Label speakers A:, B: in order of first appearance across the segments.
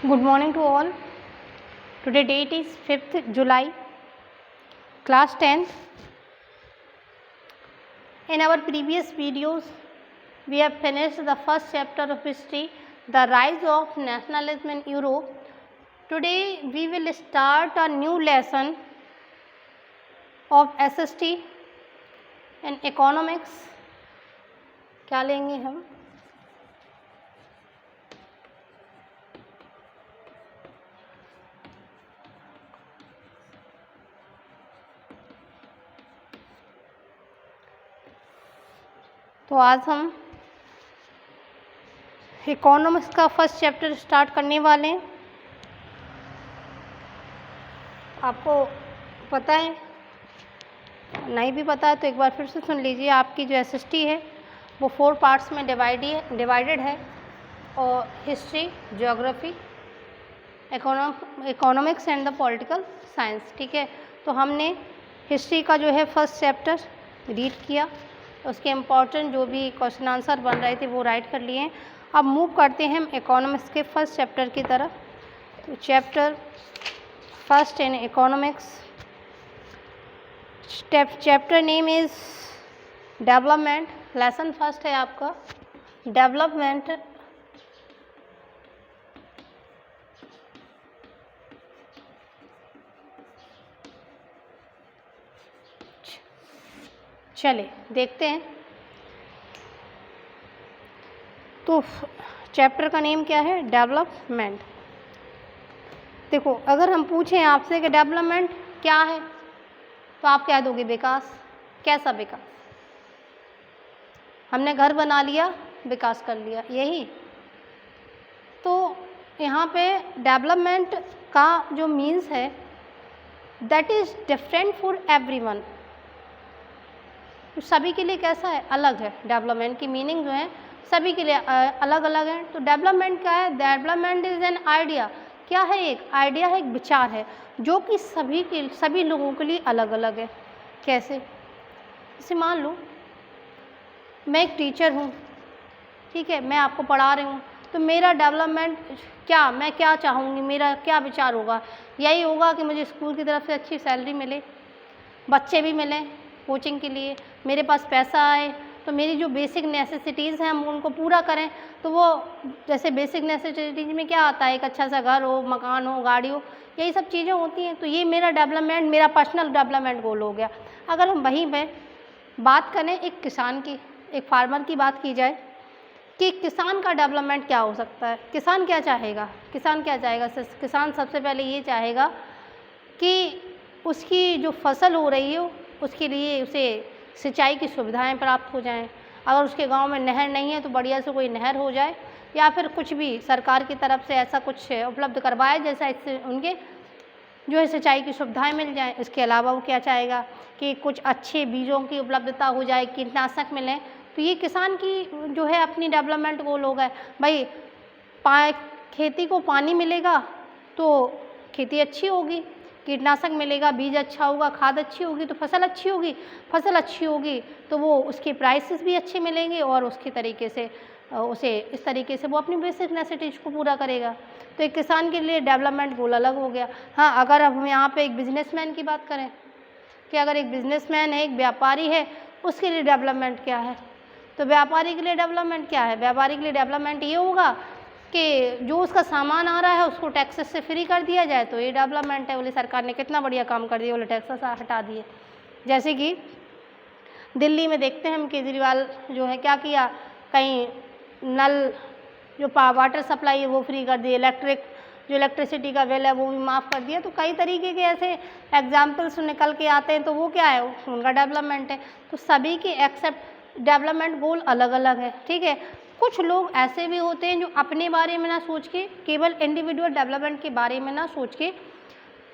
A: Good morning to all. Today date is 5th July, class 10th. In our previous videos, we have finished the first chapter of history, the rise of nationalism in Europe. Today we will start a new lesson of SST in economics. क्या लेंगे हम? तो आज हम economics का first chapter start करने वाले हैं। आपको पता है, नहीं भी पता है तो एक बार फिर से सुन लीजिए। आपकी जो एसएसटी है वो 4 पार्ट्स में डिवाइडेड है और history, geography, economics and the political science. ठीक है, तो हमने हिस्ट्री का जो है फर्स्ट चैप्टर रीड किया, उसके इम्पॉर्टेंट जो भी क्वेश्चन आंसर बन रहे थे वो राइट कर लिए हैं। अब मूव करते हैं हम इकोनॉमिक्स के फर्स्ट चैप्टर की तरफ। तो chapter first in economics, chapter name is development. Lesson first है आपका डेवलपमेंट। चलिए देखते हैं। तो चैप्टर का नेम क्या है? डेवलपमेंट। देखो, अगर हम पूछें आपसे कि डेवलपमेंट क्या है तो आप क्या दोगे? विकास। कैसा विकास? हमने घर बना लिया, विकास कर लिया, यही। तो यहाँ पे डेवलपमेंट का जो मीन्स है that is different for everyone. सभी के लिए कैसा है? अलग है। डेवलपमेंट की मीनिंग जो है सभी के लिए अलग अलग है। तो डेवलपमेंट क्या है? Development is an idea. क्या है? एक आइडिया है, एक विचार है जो कि सभी लोगों के लिए अलग अलग है। कैसे? जैसे मान लो मैं एक टीचर हूँ, ठीक है, मैं आपको पढ़ा रही हूँ, तो मेरा डेवलपमेंट क्या, मैं क्या चाहूँगी, मेरा क्या विचार होगा? यही होगा कि मुझे स्कूल की तरफ से अच्छी सैलरी मिले, बच्चे भी मिलें कोचिंग के लिए, मेरे पास पैसा आए, तो मेरी जो बेसिक नेसेसिटीज़ हैं हम उनको पूरा करें। तो वो जैसे बेसिक नेसेसिटीज़ में क्या आता है? एक अच्छा सा घर हो, मकान हो, गाड़ी हो, यही सब चीज़ें होती हैं। तो ये मेरा डेवलपमेंट, मेरा पर्सनल डेवलपमेंट गोल हो गया। अगर हम वहीं पे बात करें एक किसान की, एक फार्मर की बात की जाए कि किसान का डेवलपमेंट क्या हो सकता है? किसान क्या चाहेगा? किसान क्या चाहेगा? किसान सबसे पहले ये चाहेगा कि उसकी जो फसल हो रही हो उसके लिए उसे सिंचाई की सुविधाएं प्राप्त हो जाएं। अगर उसके गांव में नहर नहीं है तो बढ़िया से कोई नहर हो जाए, या फिर कुछ भी सरकार की तरफ से ऐसा कुछ उपलब्ध करवाए जैसा इससे उनके जो है सिंचाई की सुविधाएं मिल जाएं। इसके अलावा वो क्या चाहेगा कि कुछ अच्छे बीजों की उपलब्धता हो जाए, कीटनाशक मिलें। तो ये किसान की जो है अपनी डेवलपमेंट गोल होगा। भाई खेती को पानी मिलेगा तो खेती अच्छी होगी, कीटनाशक मिलेगा, बीज अच्छा होगा, खाद अच्छी होगी तो फसल अच्छी होगी, फसल अच्छी होगी तो वो उसके प्राइसेस भी अच्छे मिलेंगे और उसके तरीके से उसे इस तरीके से वो अपनी बेसिक नेसेसिटीज को पूरा करेगा। तो एक किसान के लिए डेवलपमेंट गोल अलग हो गया। हाँ, अगर हम यहाँ पे एक बिजनेसमैन की बात करें कि अगर एक बिजनेसमैन है, एक व्यापारी है, उसके लिए डेवलपमेंट क्या है? तो व्यापारी के लिए डेवलपमेंट क्या है? व्यापारी के लिए डेवलपमेंट ये होगा कि जो उसका सामान आ रहा है उसको टैक्सेस से फ्री कर दिया जाए, तो ये डेवलपमेंट है। बोले सरकार ने कितना बढ़िया काम कर दिया, बोले टैक्सेस हटा दिए। जैसे कि दिल्ली में देखते हैं हम, केजरीवाल जो है क्या किया, कहीं नल जो वाटर सप्लाई है वो फ्री कर दिए, जो इलेक्ट्रिसिटी का बिल है वो भी माफ़ कर दिया। तो कई तरीके के ऐसे एग्जाम्पल्स निकल के आते हैं, तो वो क्या है? उनका डेवलपमेंट है। तो सभी के एक्सेप्ट डेवलपमेंट गोल अलग अलग है। ठीक है, कुछ लोग ऐसे भी होते हैं जो अपने बारे में ना सोच के, केवल इंडिविजुअल डेवलपमेंट के बारे में ना सोच के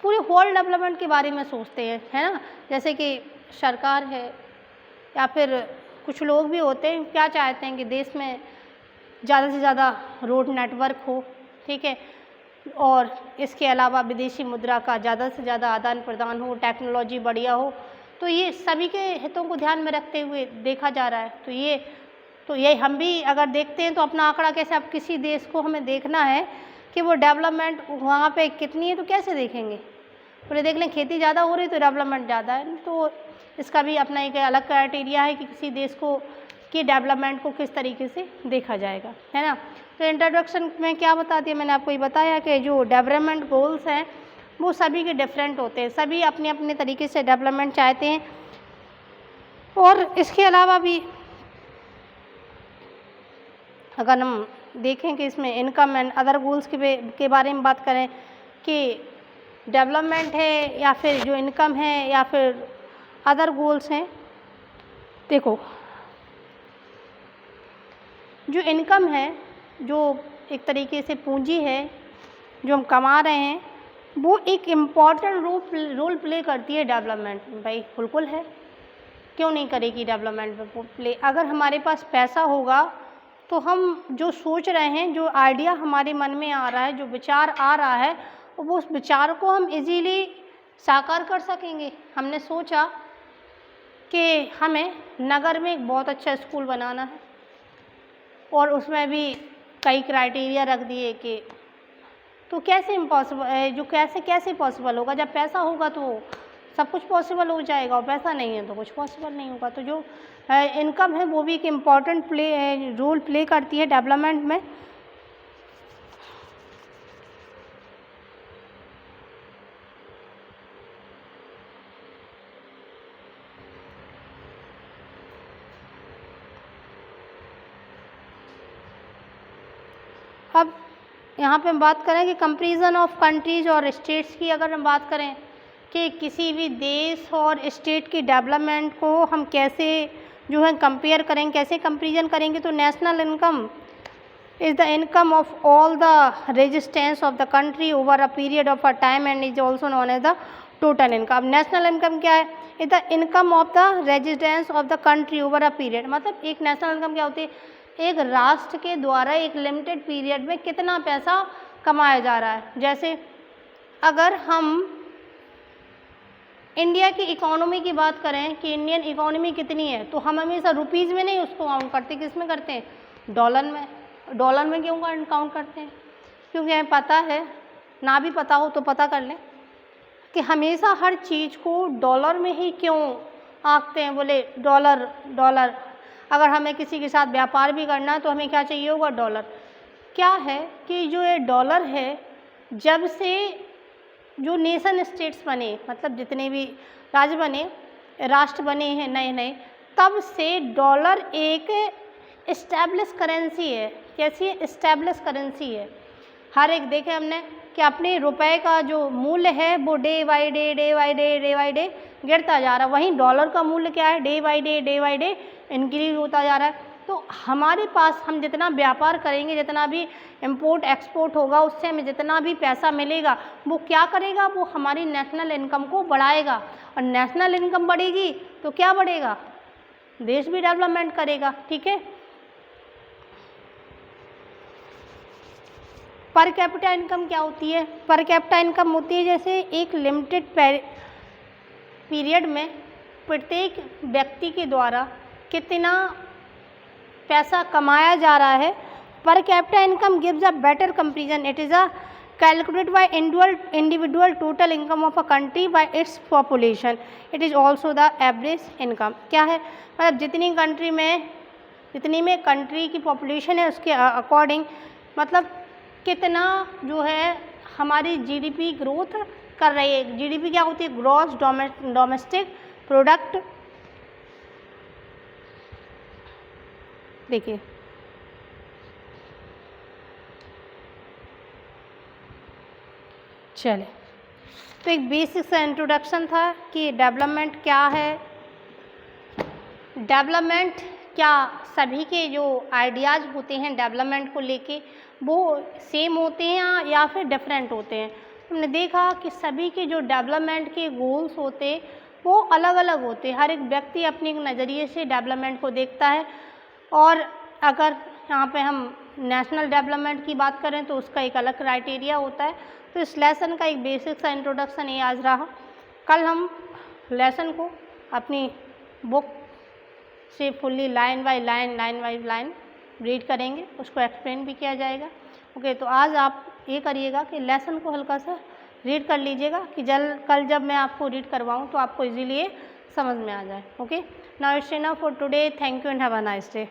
A: पूरे होल डेवलपमेंट के बारे में सोचते हैं, है ना। जैसे कि सरकार है या फिर कुछ लोग भी होते हैं क्या चाहते हैं कि देश में ज़्यादा से ज़्यादा रोड नेटवर्क हो, ठीक है, और इसके अलावा विदेशी मुद्रा का ज़्यादा से ज़्यादा आदान प्रदान हो, टेक्नोलॉजी बढ़िया हो। तो ये सभी के हितों को ध्यान में रखते हुए देखा जा रहा है। तो ये हम भी अगर देखते हैं तो अपना आंकड़ा कैसे, अब किसी देश को हमें देखना है कि वो डेवलपमेंट वहाँ पे कितनी है, तो कैसे देखेंगे? बोले देख लें खेती ज़्यादा हो रही तो डेवलपमेंट ज़्यादा है। तो इसका भी अपना एक अलग क्राइटेरिया है कि किसी देश को की डेवलपमेंट को किस तरीके से देखा जाएगा, है ना। तो इंट्रोडक्शन में क्या बता दिया मैंने आपको, ये बताया कि जो डेवलपमेंट गोल्स हैं वो सभी के डिफरेंट होते हैं, सभी अपने अपने तरीके से डेवलपमेंट चाहते हैं। और इसके अलावा भी अगर हम देखें कि इसमें इनकम एंड अदर गोल्स के बारे में बात करें कि डेवलपमेंट है या फिर जो इनकम है या फिर अदर गोल्स हैं, देखो जो इनकम है, जो एक तरीके से पूंजी है जो हम कमा रहे हैं, वो एक इम्पॉर्टेंट रोल प्ले करती है डेवलपमेंट में। भाई बिल्कुल है, क्यों नहीं करेगी डेवलपमेंट में प्ले। अगर हमारे पास पैसा होगा तो हम जो सोच रहे हैं, जो आइडिया हमारे मन में आ रहा है, जो विचार आ रहा है, वो उस विचार को हम इजीली साकार कर सकेंगे। हमने सोचा कि हमें नगर में एक बहुत अच्छा स्कूल बनाना है और उसमें भी कई क्राइटेरिया रख दिए कि तो कैसे इम्पॉसिबल है, जो कैसे पॉसिबल होगा। जब पैसा होगा तो सब कुछ पॉसिबल हो जाएगा और पैसा नहीं है तो कुछ पॉसिबल नहीं होगा। तो जो इनकम है वो भी एक इम्पॉर्टेंट रोल प्ले करती है डेवलपमेंट में। अब यहाँ पे हम बात करें कि कंपैरिजन ऑफ कंट्रीज और स्टेट्स की, अगर हम बात करें कि किसी भी देश और स्टेट की डेवलपमेंट को हम कैसे जो है कंपेयर करेंगे, कैसे कंपैरिजन करेंगे, तो national income is the income of all the residents of the country over a period of a time and is also known as the total income. अब नेशनल इनकम क्या है? Is the income of the residents of the country over a period. मतलब एक national income क्या होती है? एक राष्ट्र के द्वारा एक लिमिटेड पीरियड में कितना पैसा कमाया जा रहा है। जैसे अगर हम इंडिया की इकोनॉमी की बात करें कि इंडियन इकोनॉमी कितनी है, तो हम हमेशा रुपीज़ में नहीं उसको काउंट करते, किस में करते हैं? डॉलर में। डॉलर में क्यों काउंट करते हैं? क्योंकि हमें पता है, ना भी पता हो तो पता कर लें कि हमेशा हर चीज़ को डॉलर में ही क्यों आंकते हैं। बोले डॉलर डॉलर, अगर हमें किसी के साथ व्यापार भी करना है तो हमें क्या चाहिए होगा? डॉलर। क्या है कि जो ये डॉलर है, जब से जो नेशन स्टेट्स बने, मतलब जितने भी राज्य बने, राष्ट्र बने हैं नए नए, तब से डॉलर एक इस्टेब्लिश करेंसी है। कैसी है? इस्टेब्लिश करेंसी है। हर एक देखे हमने कि अपने रुपए का जो मूल्य है वो डे बाई डे गिरता जा रहा है। वहीं डॉलर का मूल्य क्या है? डे बाई डे इंक्रीज होता जा रहा है। तो हमारे पास हम जितना व्यापार करेंगे, जितना भी इंपोर्ट एक्सपोर्ट होगा, उससे हमें जितना भी पैसा मिलेगा, वो क्या करेगा? वो हमारी नेशनल इनकम को बढ़ाएगा। और नेशनल इनकम बढ़ेगी तो क्या बढ़ेगा? देश भी डेवलपमेंट करेगा। ठीक है। पर कैपिटा इनकम क्या होती है? पर कैपिटा इनकम होती है जैसे एक लिमिटेड पीरियड में प्रत्येक व्यक्ति के द्वारा कितना पैसा कमाया जा रहा है। Per capita income gives a better comparison. It is a calculated by individual total income of a country bye its population. It is also the average income. क्या है? मतलब जितनी में कंट्री की पॉपुलेशन है उसके अकॉर्डिंग, मतलब कितना जो है हमारी जीडीपी ग्रोथ कर रही है। जीडीपी क्या होती है? Gross domestic product. देखिए चले, तो एक बेसिक सा इंट्रोडक्शन था कि डेवलपमेंट क्या है। डेवलपमेंट क्या सभी के जो आइडियाज़ होते हैं डेवलपमेंट को लेके वो सेम होते हैं या फिर डिफरेंट होते हैं? हमने देखा कि सभी के जो डेवलपमेंट के गोल्स होते हैं वो अलग अलग होते हैं। हर एक व्यक्ति अपने एक नज़रिए से डेवलपमेंट को देखता है। और अगर यहाँ पे हम नेशनल डेवलपमेंट की बात करें तो उसका एक अलग क्राइटेरिया होता है। तो इस लेसन का एक बेसिक सा इंट्रोडक्शन ये आज रहा। कल हम लेसन को अपनी बुक से fully line by line read करेंगे, उसको एक्सप्लेन भी किया जाएगा। ओके, तो आज आप ये करिएगा कि लेसन को हल्का सा रीड कर लीजिएगा कि कल जब मैं आपको रीड करवाऊँ तो आपको इजीली ये समझ में आ जाए। Okay, now it's enough for today. Thank you and have a nice day.